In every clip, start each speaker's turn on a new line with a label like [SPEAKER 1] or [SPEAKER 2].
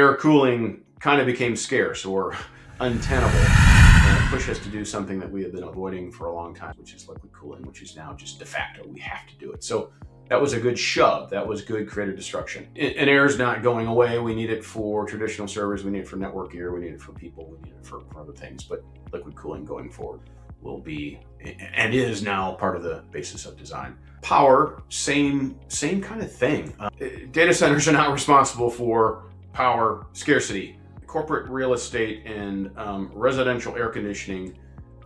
[SPEAKER 1] Air cooling kind of became scarce or untenable, and it pushed us to do something that we have been avoiding for a long time, which is liquid cooling, which is now just de facto. We have to do it. So that was a good shove. That was good creative destruction. And air is not going away. We need it for traditional servers. We need it for network gear. We need it for people. We need it for other things. But liquid cooling going forward will be and is now part of the basis of design. Power, same kind of thing. Data centers are not responsible for power scarcity. Corporate real estate and residential air conditioning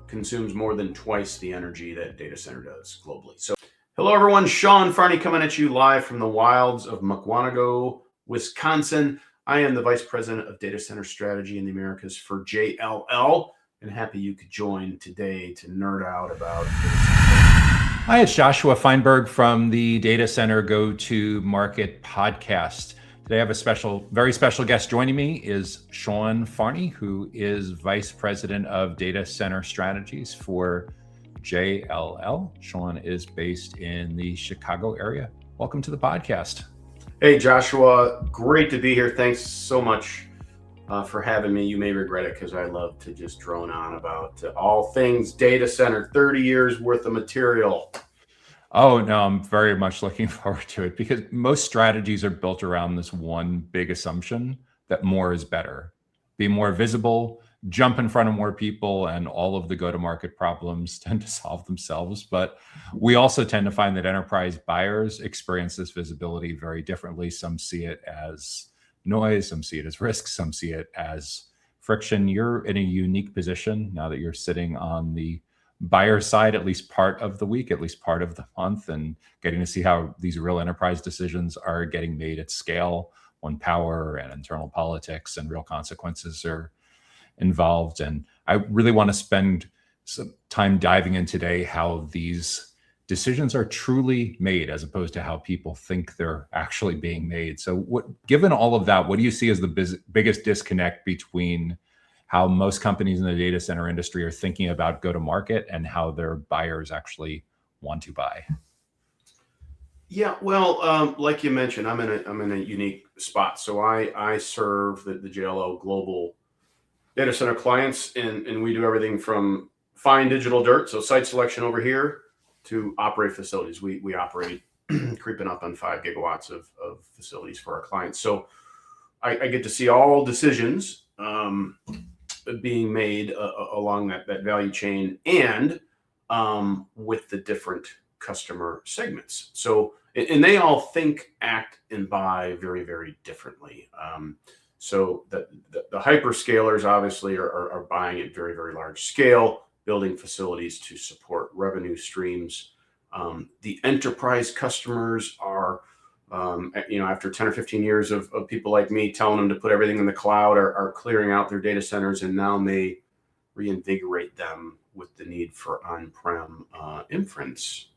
[SPEAKER 1] consumes more than twice the energy that data center does globally. So, hello everyone, Sean Farney coming at you live from the wilds of Mukwonago, Wisconsin. I am the Vice President of Data Center Strategy in the Americas for JLL, and happy you could join today to nerd out about data center.
[SPEAKER 2] Hi, it's Joshua Feinberg from the Data Center Go-to-Market podcast. Today I have a very special guest joining me is Sean Farney, who is Vice President of Data Center Strategies for JLL. Sean is based in the Chicago area. Welcome to the podcast.
[SPEAKER 1] Hey, Joshua. Great to be here. Thanks so much for having me. You may regret it because I love to just drone on about all things data center, 30 years worth of material.
[SPEAKER 2] Oh, no, I'm very much looking forward to it because most strategies are built around this one big assumption that more is better. Be more visible, jump in front of more people, and all of the go-to-market problems tend to solve themselves. But we also tend to find that enterprise buyers experience this visibility very differently. Some see it as noise, some see it as risk, some see it as friction. You're in a unique position now that you're sitting on the buyer side, at least part of the week, at least part of the month, and getting to see how these real enterprise decisions are getting made at scale when power and internal politics and real consequences are involved. And I really want to spend some time diving in today how these decisions are truly made as opposed to how people think they're actually being made. So given all of that, what do you see as the biggest disconnect between how most companies in the data center industry are thinking about go-to-market and how their buyers actually want to buy?
[SPEAKER 1] Yeah, well, like you mentioned, I'm in a unique spot. So I serve the JLL global data center clients, and we do everything from fine digital dirt, so site selection over here, to operate facilities. We operate creeping up on 5 gigawatts of facilities for our clients. So I get to see all decisions being made along that value chain and with the different customer segments. So, and they all think, act, and buy very, very differently. So the hyperscalers obviously are buying at very, very large scale, building facilities to support revenue streams. The enterprise customers are, after 10 or 15 years of people like me telling them to put everything in the cloud, are clearing out their data centers and now may reinvigorate them with the need for on-prem inference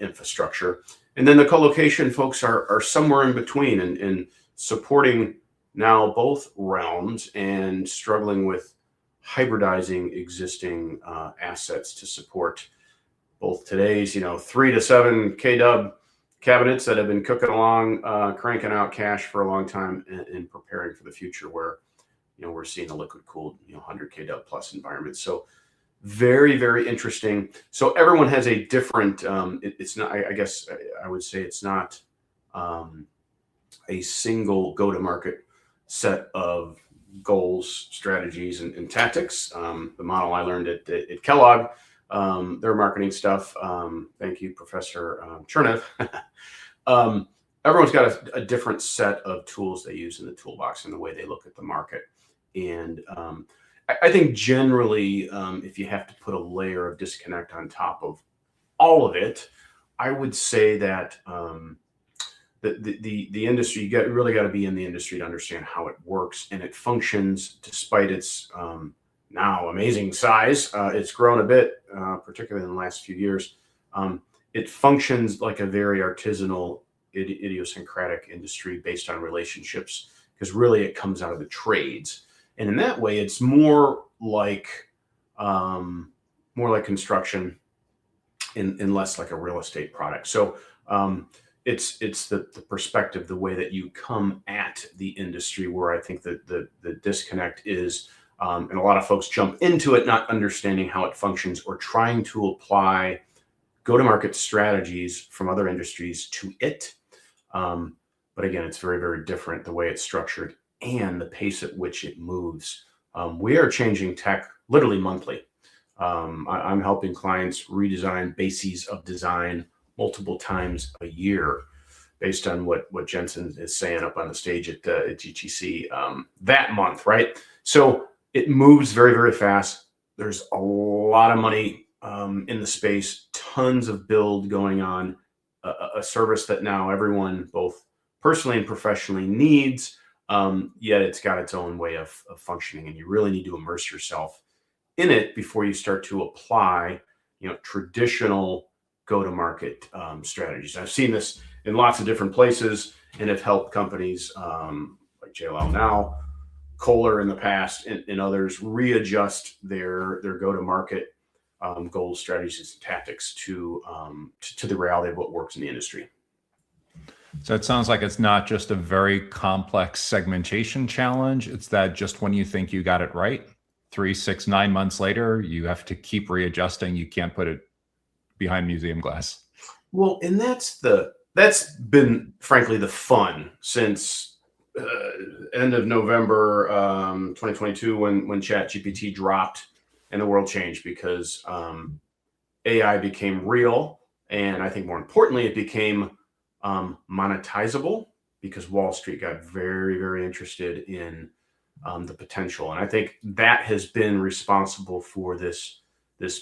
[SPEAKER 1] infrastructure. And then the colocation folks are somewhere in between and supporting now both realms and struggling with hybridizing existing assets to support both today's 3 to 7 kW cabinets that have been cooking along, cranking out cash for a long time, and preparing for the future where we're seeing a liquid cooled 100 kW plus environment. So very, very interesting. So everyone has a different it's not, I guess I would say it's not a single go-to-market set of goals, strategies, and tactics. The model I learned at Kellogg, their marketing stuff. Thank you, Professor Chernev. Everyone's got a different set of tools they use in the toolbox and the way they look at the market. And I think generally, if you have to put a layer of disconnect on top of all of it, I would say that the industry, you really got to be in the industry to understand how it works and it functions despite its now amazing size. It's grown a bit, particularly in the last few years. It functions like a very artisanal, idiosyncratic industry based on relationships, because really it comes out of the trades. And in that way, it's more like construction and less like a real estate product. So it's the perspective, the way that you come at the industry, where I think that the disconnect is, and a lot of folks jump into it not understanding how it functions or trying to apply go-to-market strategies from other industries to it. But again, it's very, very different the way it's structured and the pace at which it moves. We are changing tech literally monthly. I'm helping clients redesign bases of design multiple times a year based on what Jensen is saying up on the stage at GTC that month, right? So it moves very, very fast. There's a lot of money in the space, tons of build going on, a service that now everyone, both personally and professionally, needs, yet it's got its own way of functioning, and you really need to immerse yourself in it before you start to apply, traditional go-to-market strategies. I've seen this in lots of different places and have helped companies like JLL now, Kohler in the past, and others readjust their go-to-market goals, strategies, and tactics to the reality of what works in the industry.
[SPEAKER 2] So it sounds like it's not just a very complex segmentation challenge. It's that just when you think you got it right, 3, 6, 9 months later, you have to keep readjusting. You can't put it behind museum glass.
[SPEAKER 1] Well, and that's been frankly the fun since end of November 2022 when ChatGPT dropped and the world changed, because AI became real, and I think more importantly, it became monetizable, because Wall Street got very, very interested in the potential. And I think that has been responsible for this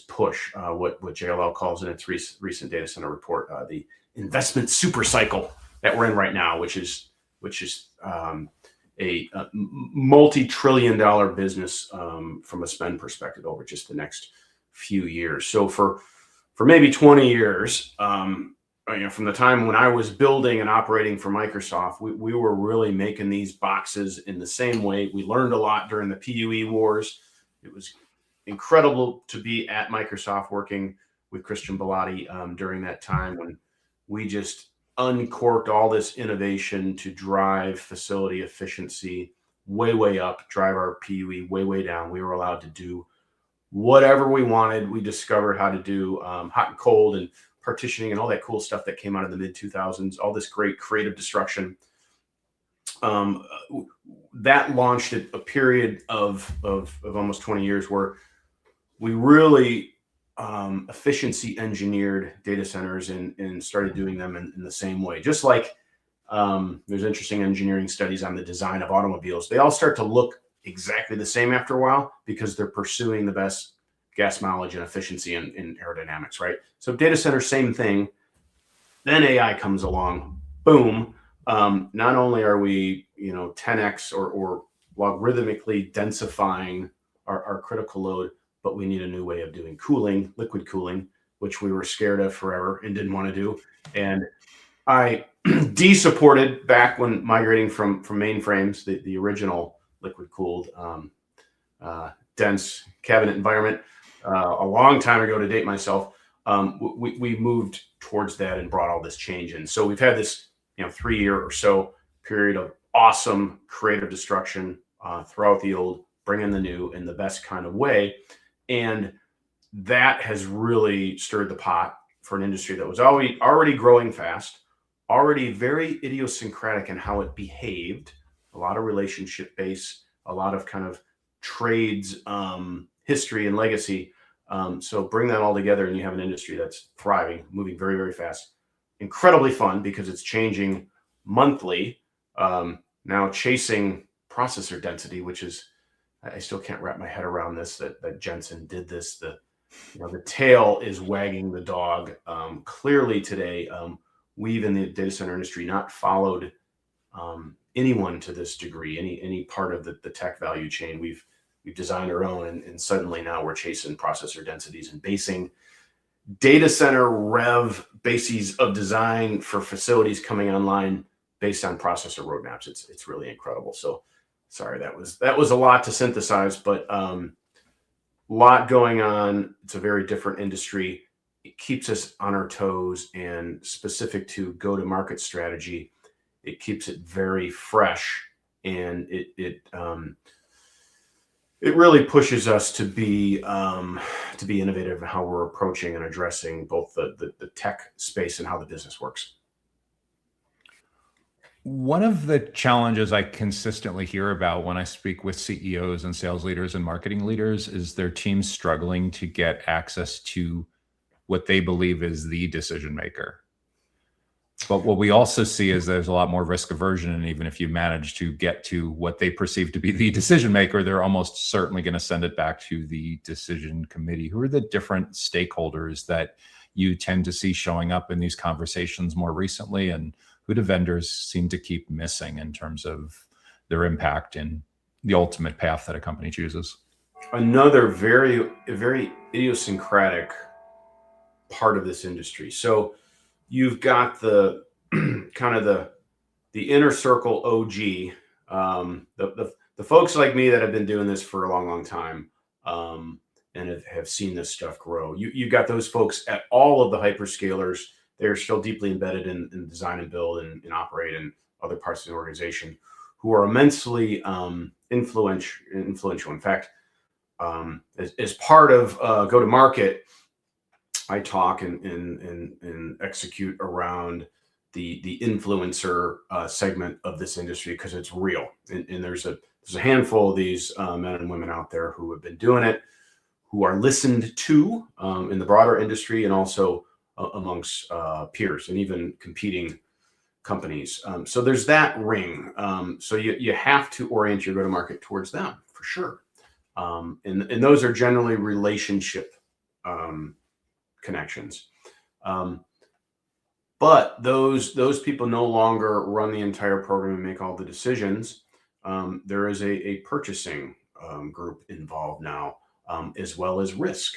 [SPEAKER 1] push, what JLL calls in its recent data center report, the investment super cycle that we're in right now, which is a multi-trillion-dollar business from a spend perspective over just the next few years. So for maybe 20 years, from the time when I was building and operating for Microsoft, we were really making these boxes in the same way. We learned a lot during the PUE wars. It was incredible to be at Microsoft working with Christian Bellotti during that time, when we just uncorked all this innovation to drive facility efficiency way, way up, drive our PUE way, way down. We were allowed to do whatever we wanted. We discovered how to do hot and cold and partitioning and all that cool stuff that came out of the mid-2000s, all this great creative destruction. That launched a period of almost 20 years where we really efficiency engineered data centers and started doing them in the same way. Just like there's interesting engineering studies on the design of automobiles. They all start to look exactly the same after a while, because they're pursuing the best gas mileage and efficiency in aerodynamics, right? So data center, same thing. Then AI comes along, boom. Not only are we, 10x or logarithmically densifying our critical load, but we need a new way of doing cooling, liquid cooling, which we were scared of forever and didn't want to do. And I de-supported back when migrating from mainframes, the original liquid cooled dense cabinet environment a long time ago, to date myself. We moved towards that and brought all this change in. So we've had this 3-year or so period of awesome creative destruction, throw out the old, bring in the new in the best kind of way. And that has really stirred the pot for an industry that was already growing fast, already very idiosyncratic in how it behaved, a lot of relationship based, a lot of kind of trades, history and legacy. So bring that all together and you have an industry that's thriving, moving very, very fast, incredibly fun because it's changing monthly. Now chasing processor density, which is, I still can't wrap my head around this, that Jensen did this. The tail is wagging the dog. Clearly today, we've in the data center industry not followed anyone to this degree, any part of the tech value chain. We've designed our own, and suddenly now we're chasing processor densities and basing data center rev bases of design for facilities coming online based on processor roadmaps. It's really incredible. So sorry, that was a lot to synthesize, but a lot going on. It's a very different industry. it keeps us on our toes, and specific to go-to-market strategy, it keeps it very fresh, and it really pushes us to be innovative in how we're approaching and addressing both the tech space and how the business works.
[SPEAKER 2] One of the challenges I consistently hear about when I speak with CEOs and sales leaders and marketing leaders is their teams struggling to get access to what they believe is the decision maker. But what we also see is there's a lot more risk aversion. And even if you manage to get to what they perceive to be the decision maker, they're almost certainly going to send it back to the decision committee. Who are the different stakeholders that you tend to see showing up in these conversations more recently? And who do vendors seem to keep missing in terms of their impact in the ultimate path that a company chooses?
[SPEAKER 1] Another very idiosyncratic part of this industry. So you've got the kind of the inner circle OG, the folks like me that have been doing this for a long time, and have seen this stuff grow. You got those folks at all of the hyperscalers. They're still deeply embedded in design and build and operate in other parts of the organization, who are immensely influential. In fact, as part of go-to-market, I talk and execute around the influencer segment of this industry, because it's real. And there's a handful of these men and women out there who have been doing it, who are listened to in the broader industry, and also amongst peers and even competing companies. So there's that ring. So you have to orient your go-to-market towards them, for sure. And those are generally relationship connections. But those people no longer run the entire program and make all the decisions. There is a purchasing group involved now, as well as risk.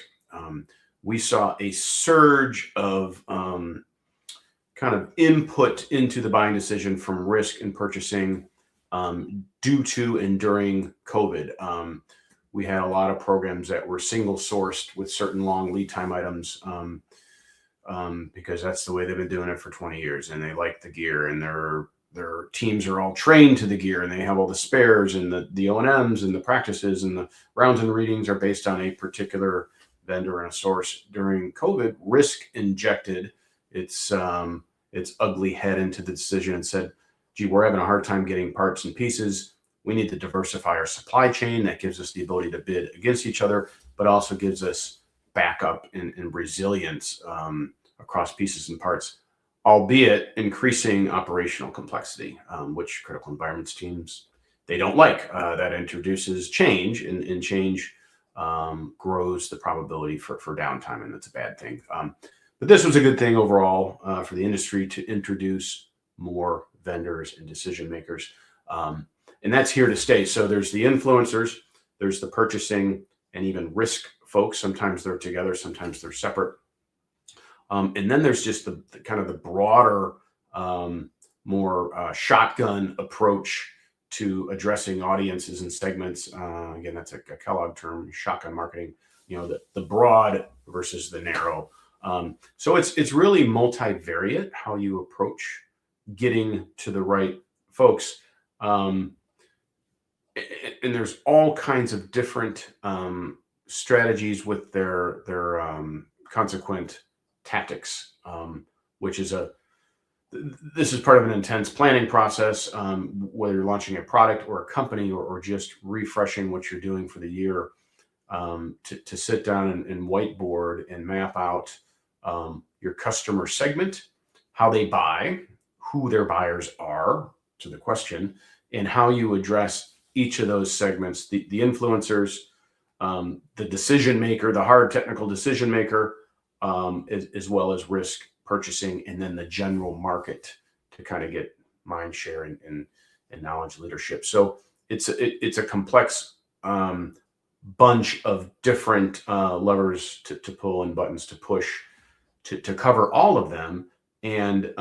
[SPEAKER 1] We saw a surge of kind of input into the buying decision from risk and purchasing due to and during COVID. We had a lot of programs that were single sourced with certain long lead time items, because that's the way they've been doing it for 20 years, and they like the gear, and their teams are all trained to the gear, and they have all the spares and the O&Ms and the practices, and the rounds and readings are based on a particular vendor and a source. During COVID, risk injected its ugly head into the decision and said, gee, we're having a hard time getting parts and pieces. We need to diversify our supply chain. That gives us the ability to bid against each other, but also gives us backup and resilience across pieces and parts, albeit increasing operational complexity, which critical environments teams, they don't like. That introduces change, and change grows the probability for downtime, and that's a bad thing. But this was a good thing overall for the industry to introduce more vendors and decision makers. And that's here to stay. So there's the influencers, there's the purchasing, and even risk folks. Sometimes they're together, sometimes they're separate. And then there's just the kind of the broader, more shotgun approach to addressing audiences and segments. Again, that's a Kellogg term, shotgun marketing. The broad versus the narrow. So it's really multivariate how you approach getting to the right folks. And there's all kinds of different strategies with their consequent tactics, which is this is part of an intense planning process, whether you're launching a product or a company, or just refreshing what you're doing for the year, to sit down and whiteboard and map out your customer segment, how they buy, who their buyers are, to the question, and how you address each of those segments, the influencers, the decision maker, the hard technical decision maker, as well as risk, purchasing, and then the general market to kind of get mind share and knowledge leadership. So it's a complex bunch of different levers to pull and buttons to push to cover all of them, and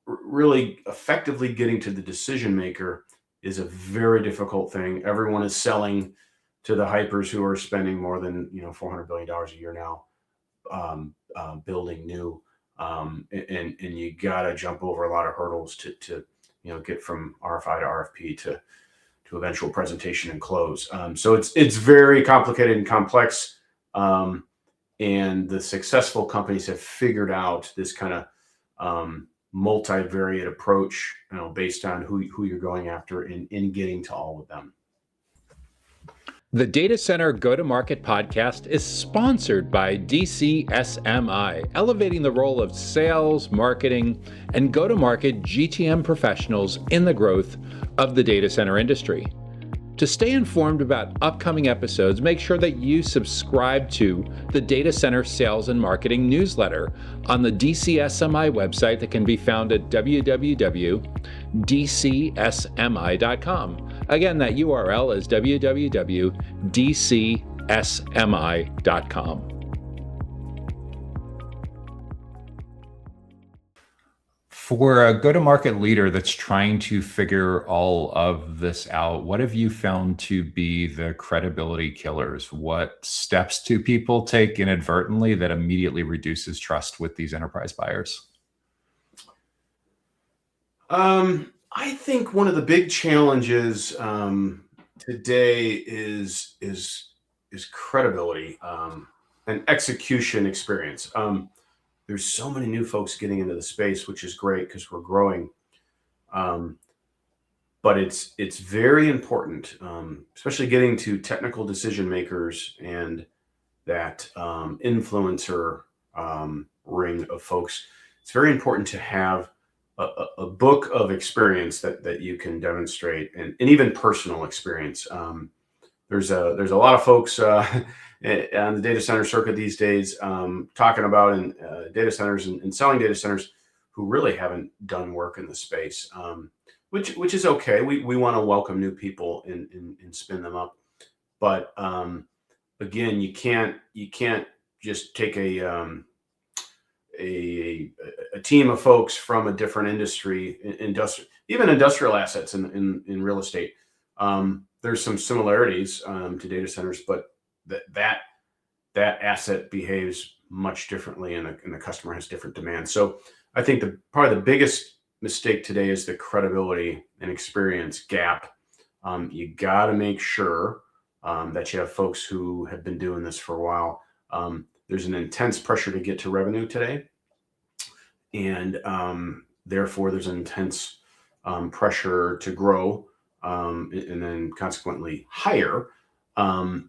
[SPEAKER 1] really effectively getting to the decision maker is a very difficult thing. Everyone is selling to the hypers who are spending more than $400 billion a year now. building new, and you got to jump over a lot of hurdles to get from RFI to RFP to eventual presentation and close. So it's very complicated and complex. And the successful companies have figured out this kind of multivariate approach, based on who you're going after in getting to all of them.
[SPEAKER 3] The Data Center Go-to-Market podcast is sponsored by DCSMI, elevating the role of sales, marketing, and go-to-market GTM professionals in the growth of the data center industry. To stay informed about upcoming episodes, make sure that you subscribe to the Data Center Sales and Marketing newsletter on the DCSMI website that can be found at www.dcsmi.com. Again, that URL is www.dcsmi.com.
[SPEAKER 2] For a go-to-market leader that's trying to figure all of this out, what have you found to be the credibility killers? What steps do people take inadvertently that immediately reduces trust with these enterprise buyers?
[SPEAKER 1] I think one of the big challenges today is credibility and execution experience. There's so many new folks getting into the space, which is great because we're growing. But it's very important, especially getting to technical decision makers and that influencer ring of folks. It's very important to have a book of experience that you can demonstrate, and even personal experience. There's a lot of folks on the data center circuit these days talking about in data centers and selling data centers who really haven't done work in the space, which is okay. We want to welcome new people and spin them up, but again, you can't just take a team of folks from a different industry, even industrial assets in real estate. There's some similarities to data centers, but that asset behaves much differently, and the customer has different demands. So I think probably the biggest mistake today is the credibility and experience gap. You got to make sure that you have folks who have been doing this for a while. There's an intense pressure to get to revenue today, and therefore there's an intense pressure to grow, and then consequently hire. I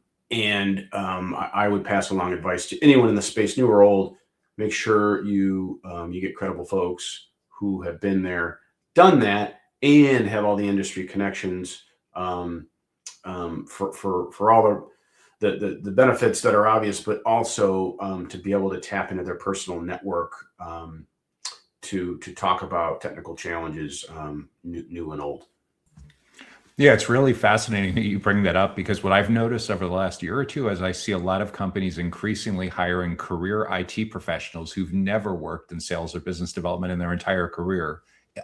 [SPEAKER 1] would pass along advice to anyone in the space, new or old. Make sure you get credible folks who have been there, done that, and have all the industry connections for all the benefits that are obvious, but also to be able to tap into their personal network to talk about technical challenges, new and old.
[SPEAKER 2] Yeah, it's really fascinating that you bring that up, because what I've noticed over the last year or two is I see a lot of companies increasingly hiring career IT professionals who've never worked in sales or business development in their entire career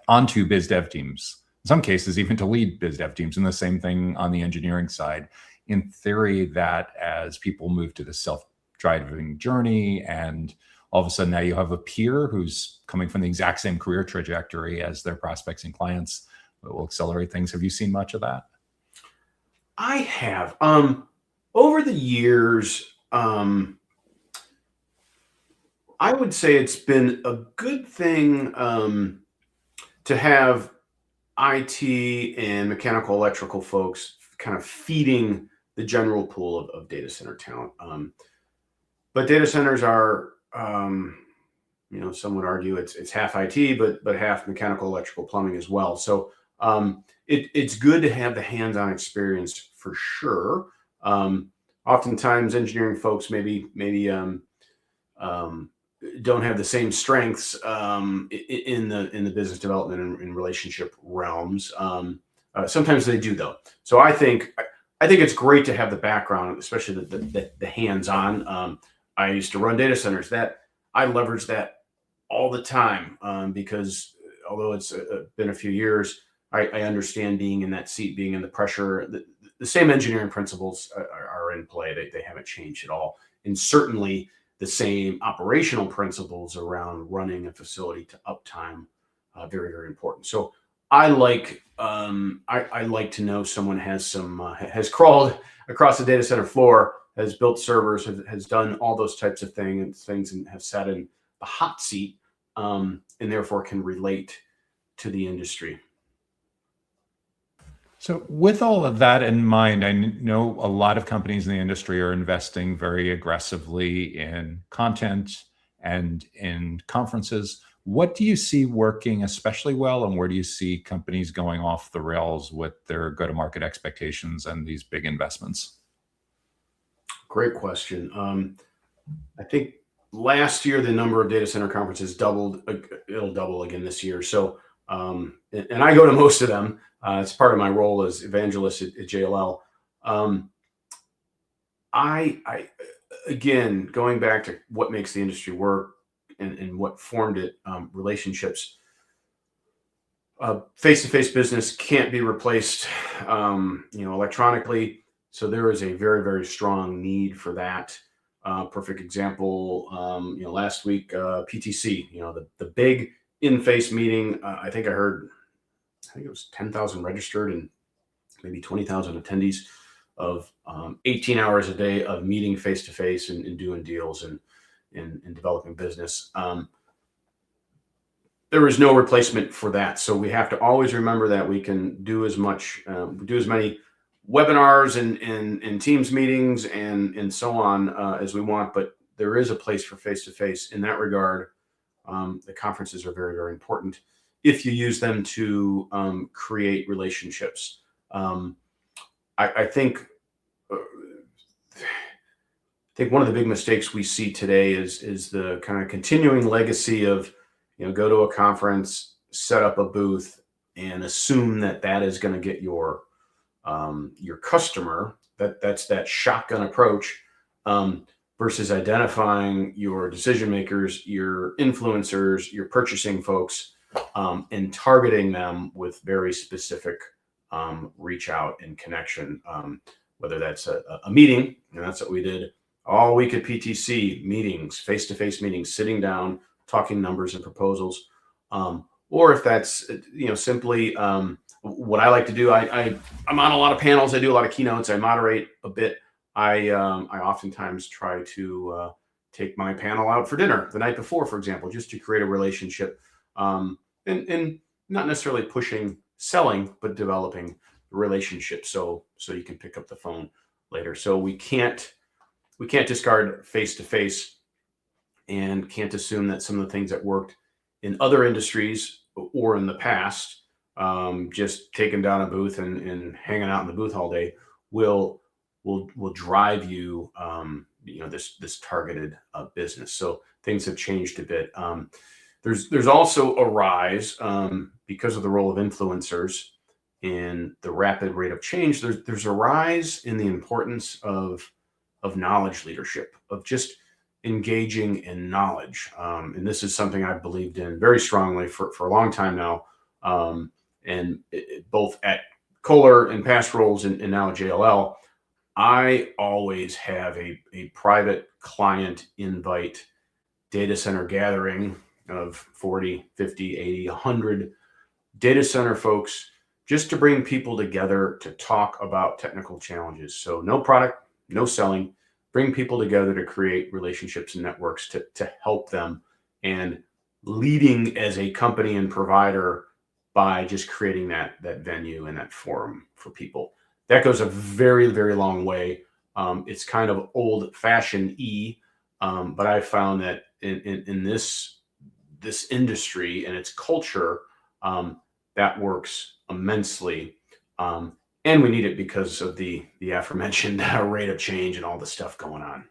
[SPEAKER 2] onto biz dev teams, in some cases even to lead biz dev teams, and the same thing on the engineering side. In theory, that as people move to the self-driving journey, and all of a sudden now you have a peer who's coming from the exact same career trajectory as their prospects and clients, it will accelerate things. Have you seen much of that?
[SPEAKER 1] I have. Over the years, I would say it's been a good thing to have IT and mechanical electrical folks kind of feeding the general pool of data center talent. But data centers are, some would argue it's half IT, but half mechanical, electrical, plumbing as well. So it's good to have the hands-on experience for sure. Oftentimes, engineering folks maybe don't have the same strengths in the business development and relationship realms. Sometimes they do, though. So I think it's great to have the background, especially the hands-on. I used to run data centers. That I leverage that all the time because although it's been a few years, I understand being in that seat, being in the pressure. The same engineering principles are in play. They haven't changed at all. And certainly the same operational principles around running a facility to uptime, very, very important. So I like to know someone has crawled across the data center floor, has built servers, has done all those types of things, and have sat in the hot seat, and therefore can relate to the industry.
[SPEAKER 2] So with all of that in mind, I know a lot of companies in the industry are investing very aggressively in content and in conferences. What do you see working especially well, and where do you see companies going off the rails with their go-to-market expectations and these big investments?
[SPEAKER 1] Great question. I think last year the number of data center conferences doubled. It'll double again this year. So, and I go to most of them. It's part of my role as evangelist at JLL. I again, going back to what makes the industry work and what formed it, relationships. Face-to-face business can't be replaced, electronically. So there is a very, very strong need for that. Perfect example, last week, PTC, the big in-face meeting. I think it was 10,000 registered and maybe 20,000 attendees of 18 hours a day of meeting face-to-face and doing deals and developing business. There is no replacement for that. So we have to always remember that we can do as many webinars and Teams meetings and so on as we want, but there is a place for face-to-face. In that regard, the conferences are very, very important if you use them to create relationships. I think one of the big mistakes we see today is the kind of continuing legacy of, go to a conference, set up a booth, and assume that is going to get your customer. That's that shotgun approach, versus identifying your decision makers, your influencers, your purchasing folks, and targeting them with very specific reach out and connection. Whether that's a meeting, and that's what we did all week at PTC, meetings, face-to-face meetings, sitting down, talking numbers and proposals, or if that's simply what I like to do. I'm on a lot of panels. I do a lot of keynotes. I moderate a bit. I oftentimes try to take my panel out for dinner the night before, for example, just to create a relationship, and not necessarily pushing selling, but developing relationships so you can pick up the phone later. So we can't discard face-to-face, and can't assume that some of the things that worked in other industries or in the past, just taking down a booth and hanging out in the booth all day, will drive you, this targeted business. So things have changed a bit. There's also a rise, because of the role of influencers and the rapid rate of change. There's a rise in the importance of knowledge leadership, of just engaging in knowledge. And this is something I've believed in very strongly for a long time now. Both at Kohler and past roles and now at JLL, I always have a private client invite data center gathering of 40, 50, 80, 100 data center folks, just to bring people together to talk about technical challenges. So no product, no selling, bring people together to create relationships and networks to help them, and leading as a company and provider by just creating that venue and that forum for people. That goes a very, very long way. It's kind of old-fashioned but I found that in this industry and its culture, that works immensely. And we need it because of the aforementioned rate of change and all the stuff going on.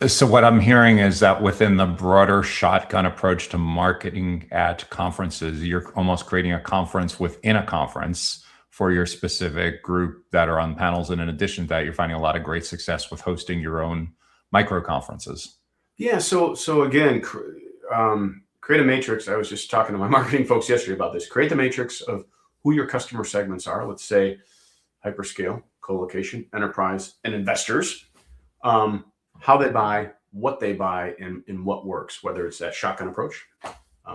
[SPEAKER 2] So what I'm hearing is that within the broader shotgun approach to marketing at conferences, you're almost creating a conference within a conference for your specific group that are on panels. And in addition to that, you're finding a lot of great success with hosting your own micro conferences.
[SPEAKER 1] Yeah. So again, create a matrix. I was just talking to my marketing folks yesterday about this. Create the matrix of who your customer segments are. Let's say hyperscale, colocation, enterprise, and investors. How they buy, what they buy and what works, whether it's that shotgun approach,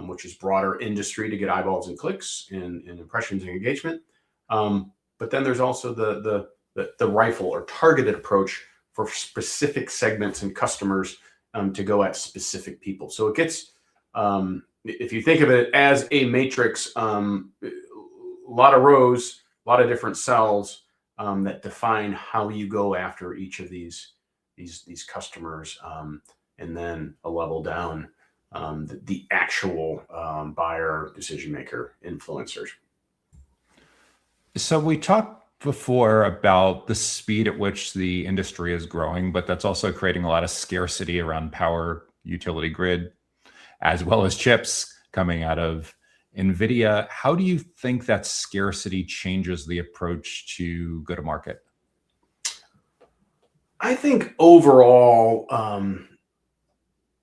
[SPEAKER 1] which is broader industry to get eyeballs and clicks and impressions and engagement. But then there's also the rifle or targeted approach for specific segments and customers to go at specific people. So it gets, if you think of it as a matrix, a lot of rows, a lot of different cells that define how you go after each of these customers, and then a level down, the actual buyer, decision maker, influencers.
[SPEAKER 2] So we talked before about the speed at which the industry is growing, but that's also creating a lot of scarcity around power, utility grid, as well as chips coming out of NVIDIA. How do you think that scarcity changes the approach to go to market?
[SPEAKER 1] I think overall,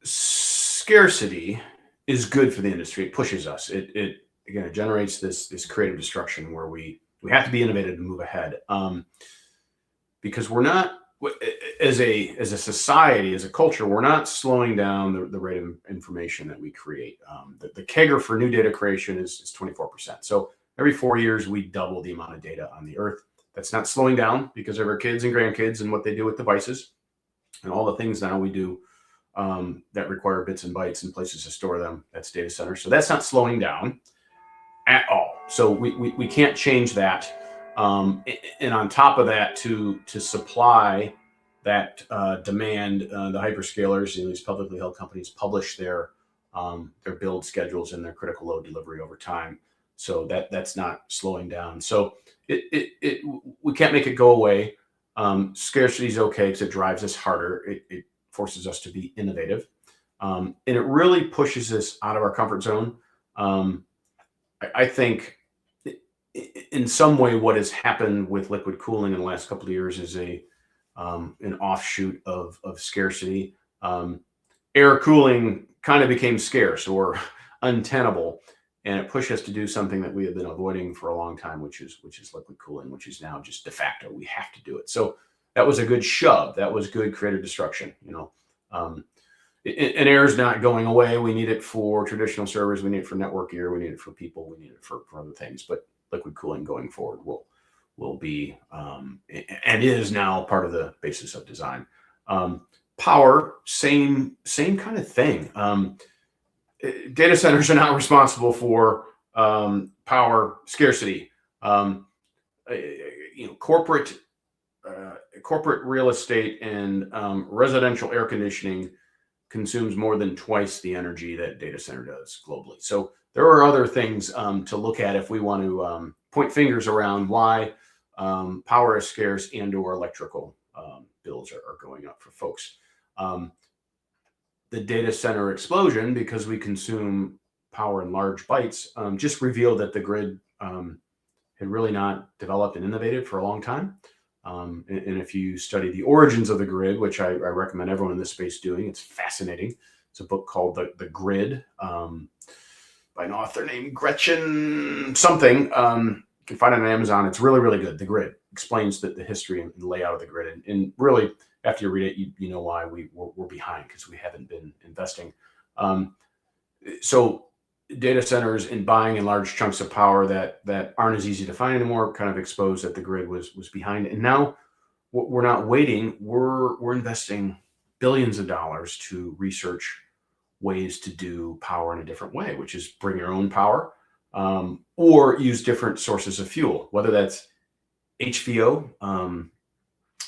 [SPEAKER 1] scarcity is good for the industry. It pushes us. It generates this creative destruction where we have to be innovative to move ahead, because we're not, as a society, as a culture, we're not slowing down the rate of information that we create. The CAGR for new data creation is 24%. So every 4 years, we double the amount of data on the earth. That's not slowing down because of our kids and grandkids and what they do with devices and all the things now we do that require bits and bytes and places to store them. That's data centers. So that's not slowing down at all. So we can't change that. And on top of that, to supply that demand, the hyperscalers, these publicly held companies publish their build schedules and their critical load delivery over time. So that's not slowing down. So we can't make it go away. Scarcity is okay because it drives us harder. It forces us to be innovative. And it really pushes us out of our comfort zone. I think in some way what has happened with liquid cooling in the last couple of years is an offshoot of scarcity. Air cooling kind of became scarce or untenable, and it pushed us to do something that we have been avoiding for a long time, which is liquid cooling, which is now just de facto. We have to do it. So that was a good shove. That was good creative destruction. And air is not going away. We need it for traditional servers. We need it for network gear. We need it for people. We need it for other things. But liquid cooling going forward will be and is now part of the basis of design. Power, same kind of thing. Data centers are not responsible for power scarcity. Corporate real estate and residential air conditioning consumes more than twice the energy that data center does globally. So there are other things to look at if we want to point fingers around why power is scarce and/or electrical bills are going up for folks. The data center explosion, because we consume power in large bytes, just revealed that the grid had really not developed and innovated for a long time. And if you study the origins of the grid, which I recommend everyone in this space doing, it's fascinating. It's a book called The Grid by an author named Gretchen something. You can find it on Amazon. It's really, really good. The Grid explains the history and layout of the grid. And really, after you read it, you know why we're behind, because we haven't been investing. So data centers and buying in large chunks of power that aren't as easy to find anymore kind of exposed that the grid was behind. And now we're not waiting. We're investing billions of dollars to research ways to do power in a different way, which is bring your own power or use different sources of fuel, whether that's HVO,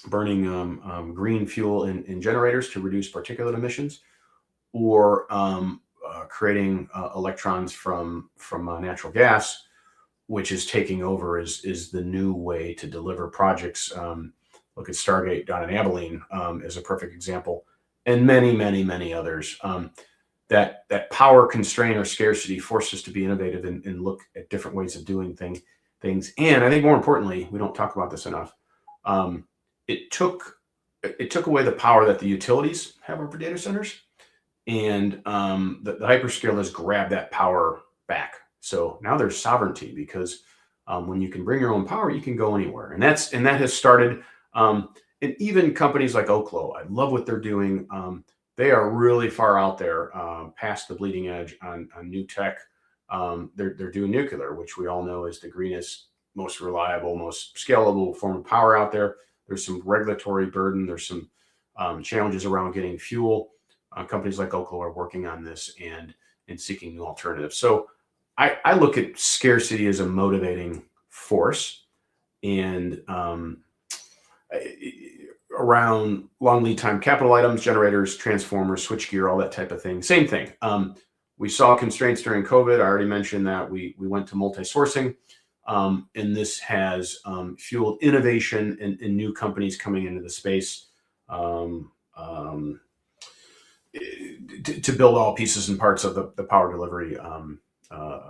[SPEAKER 1] burning green fuel in generators to reduce particulate emissions, or creating electrons from natural gas, which is taking over is the new way to deliver projects. Look at Stargate down in Abilene as a perfect example, and many, many, many others. That power constraint or scarcity forced us to be innovative and look at different ways of doing things. And I think more importantly, we don't talk about this enough. It took away the power that the utilities have over data centers, and the hyperscalers grab that power back. So now there's sovereignty, because when you can bring your own power, you can go anywhere, and that has started. And even companies like Oklo, I love what they're doing. they are really far out there, past the bleeding edge on new tech. They're doing nuclear, which we all know is the greenest, most reliable, most scalable form of power out there. There's some regulatory burden. There's some challenges around getting fuel. Companies like Oklo are working on this and seeking new alternatives. So I look at scarcity as a motivating force, and around long lead time capital items, generators, transformers, switchgear, all that type of thing. Same thing. We saw constraints during COVID. I already mentioned that we went to multi-sourcing, and this has fueled innovation and new companies coming into the space to build all pieces and parts of the power delivery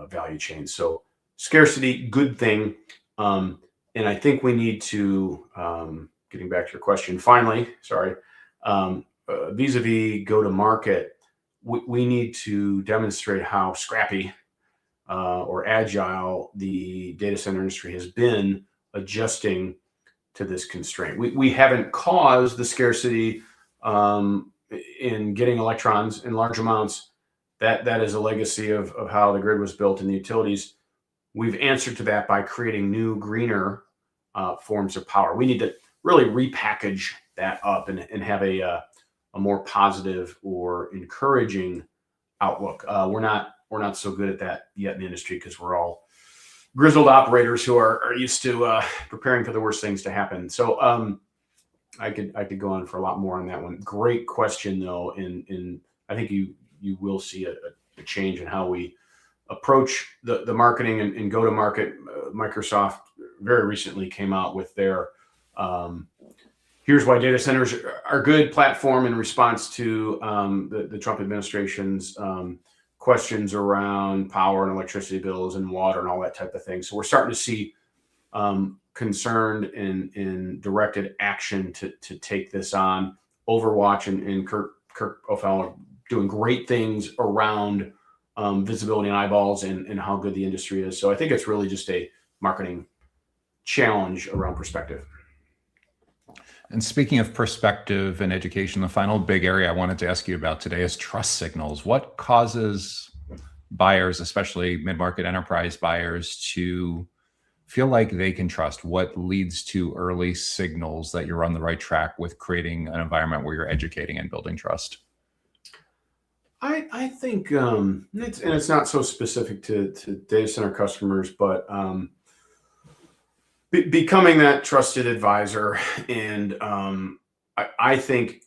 [SPEAKER 1] value chain. So scarcity, good thing. And I think we need to, getting back to your question, finally, sorry, vis-a-vis go-to-market, we need to demonstrate how scrappy or agile the data center industry has been adjusting to this constraint. We haven't caused the scarcity in getting electrons in large amounts. That is a legacy of how the grid was built in the utilities. We've answered to that by creating new, greener forms of power. We need to really repackage that up and have a more positive or encouraging outlook. We're not so good at that yet in the industry because we're all grizzled operators who are used to preparing for the worst things to happen. So I could go on for a lot more on that one. Great question though, and I think you will see a change in how we approach the marketing and go to market. Microsoft very recently came out with their here's why data centers are a good platform in response to the Trump administration's questions around power and electricity bills and water and all that type of thing. So we're starting to see concerned and directed action to take this on. Overwatch and Kirk O'Fallon doing great things around visibility and eyeballs and how good the industry is. So I think it's really just a marketing challenge around perspective.
[SPEAKER 2] And speaking of perspective and education, the final big area I wanted to ask you about today is trust signals. What causes buyers, especially mid-market enterprise buyers, to feel like they can trust? What leads to early signals that you're on the right track with creating an environment where you're educating and building trust?
[SPEAKER 1] I think it's not so specific to data center customers, but becoming that trusted advisor. And I think,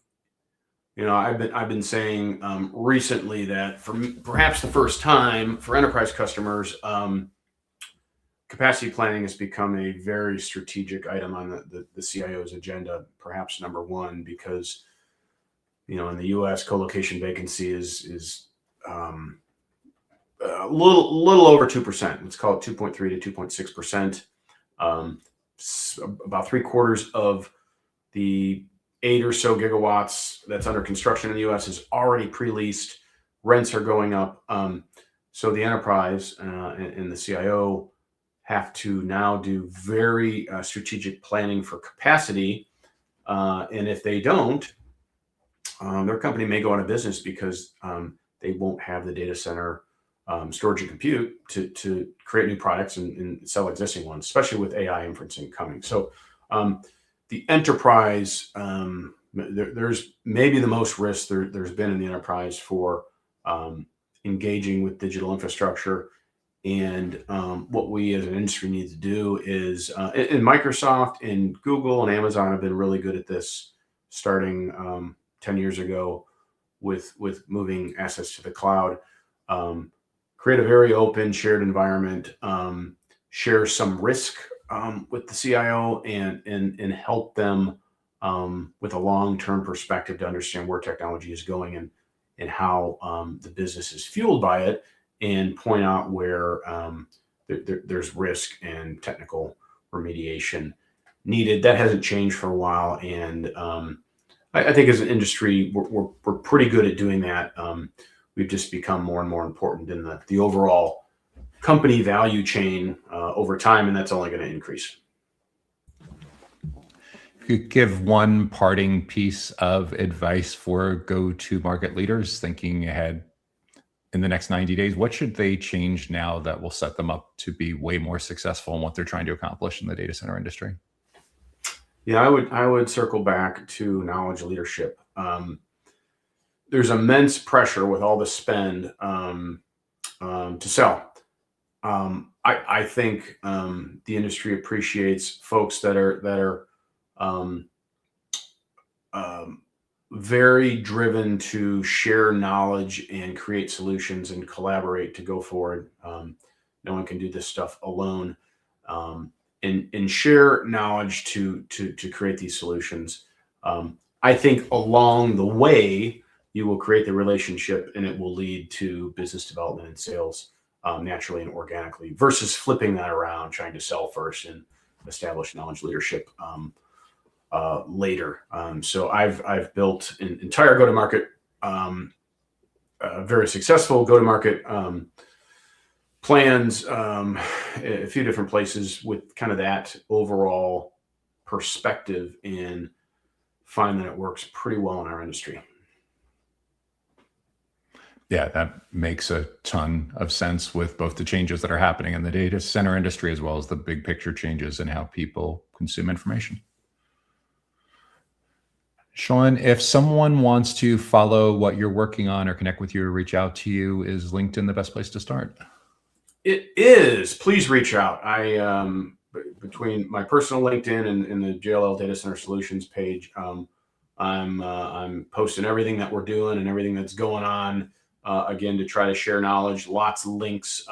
[SPEAKER 1] I've been saying recently that for perhaps the first time for enterprise customers, capacity planning has become a very strategic item on the CIO's agenda, perhaps number one, because in the U.S., colocation vacancy is a little over 2%. Let's call it 2.3 to 2.6%. About 3/4 of the 8 or so gigawatts that's under construction in the U.S. is already pre-leased. Rents are going up. So the enterprise and the CIO have to now do very strategic planning for capacity. And if they don't, their company may go out of business because they won't have the data center storage and compute to create new products and sell existing ones, especially with AI inferencing coming. So the enterprise, there's maybe the most risk there's been in the enterprise for engaging with digital infrastructure. And what we as an industry need to do is, and Microsoft and Google and Amazon have been really good at this starting 10 years ago with moving assets to the cloud. Create a very open shared environment, share some risk with the CIO and help them with a long-term perspective to understand where technology is going and how the business is fueled by it, and point out where there's risk and technical remediation needed. That hasn't changed for a while. And I think as an industry, we're pretty good at doing that. We've just become more and more important in the overall company value chain over time, and that's only going to increase.
[SPEAKER 2] could give one parting piece of advice for go-to-market leaders thinking ahead in the next 90 days, what should they change now that will set them up to be way more successful in what they're trying to accomplish in the data center industry?
[SPEAKER 1] Yeah, I would circle back to knowledge leadership. There's immense pressure with all the spend to sell. I think the industry appreciates folks that are very driven to share knowledge and create solutions and collaborate to go forward. No one can do this stuff alone. And share knowledge to create these solutions. I think along the way, you will create the relationship and it will lead to business development and sales naturally and organically versus flipping that around, trying to sell first and establish knowledge leadership later. So I've built an entire go-to-market, very successful go-to-market plans, a few different places with kind of that overall perspective, and find that it works pretty well in our industry.
[SPEAKER 2] Yeah, that makes a ton of sense with both the changes that are happening in the data center industry as well as the big picture changes in how people consume information. Sean, if someone wants to follow what you're working on or connect with you or reach out to you, is LinkedIn the best place to start?
[SPEAKER 1] It is. Please reach out. Between my personal LinkedIn and the JLL Data Center Solutions page, I'm posting everything that we're doing and everything that's going on. Again, to try to share knowledge, lots of links,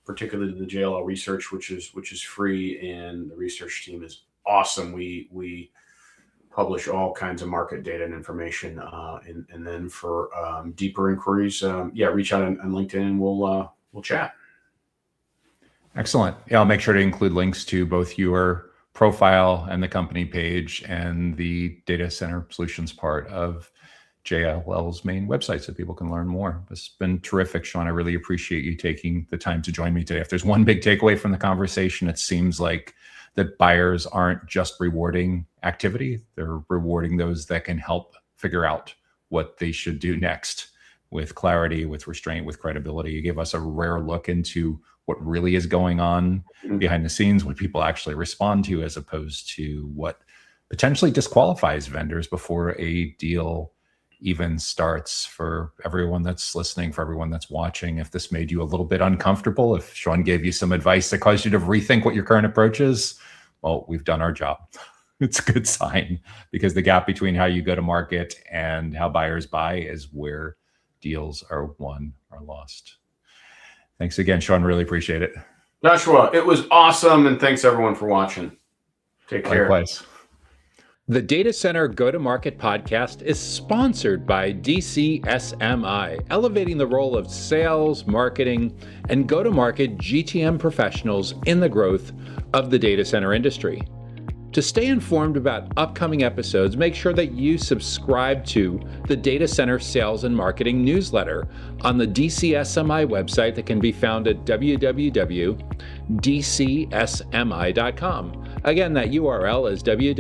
[SPEAKER 1] particularly to the JLL research, which is free, and the research team is awesome. We publish all kinds of market data and information, and then for deeper inquiries, reach out on LinkedIn and we'll chat.
[SPEAKER 2] Excellent. Yeah, I'll make sure to include links to both your profile and the company page and the data center solutions part of JLL's main website so people can learn more. It's been terrific, Sean. I really appreciate you taking the time to join me today. If there's one big takeaway from the conversation, it seems like that buyers aren't just rewarding activity. They're rewarding those that can help figure out what they should do next with clarity, with restraint, with credibility. You gave us a rare look into what really is going on behind the scenes, what people actually respond to, as opposed to what potentially disqualifies vendors before a deal even starts. For everyone that's listening, for everyone that's watching, if this made you a little bit uncomfortable, if Sean gave you some advice that caused you to rethink what your current approach is, well, we've done our job. It's a good sign, because the gap between how you go to market and how buyers buy is where deals are won or lost. Thanks again, Sean. Really appreciate it.
[SPEAKER 1] Joshua, it was awesome. And thanks everyone for watching. Take care.
[SPEAKER 2] Likewise.
[SPEAKER 3] The Data Center Go-to-Market podcast is sponsored by DCSMI, elevating the role of sales, marketing, and go-to-market GTM professionals in the growth of the data center industry. To stay informed about upcoming episodes, make sure that you subscribe to the Data Center Sales and Marketing newsletter on the DCSMI website that can be found at www.dcsmi.com. Again, that URL is www.dcsmi.com.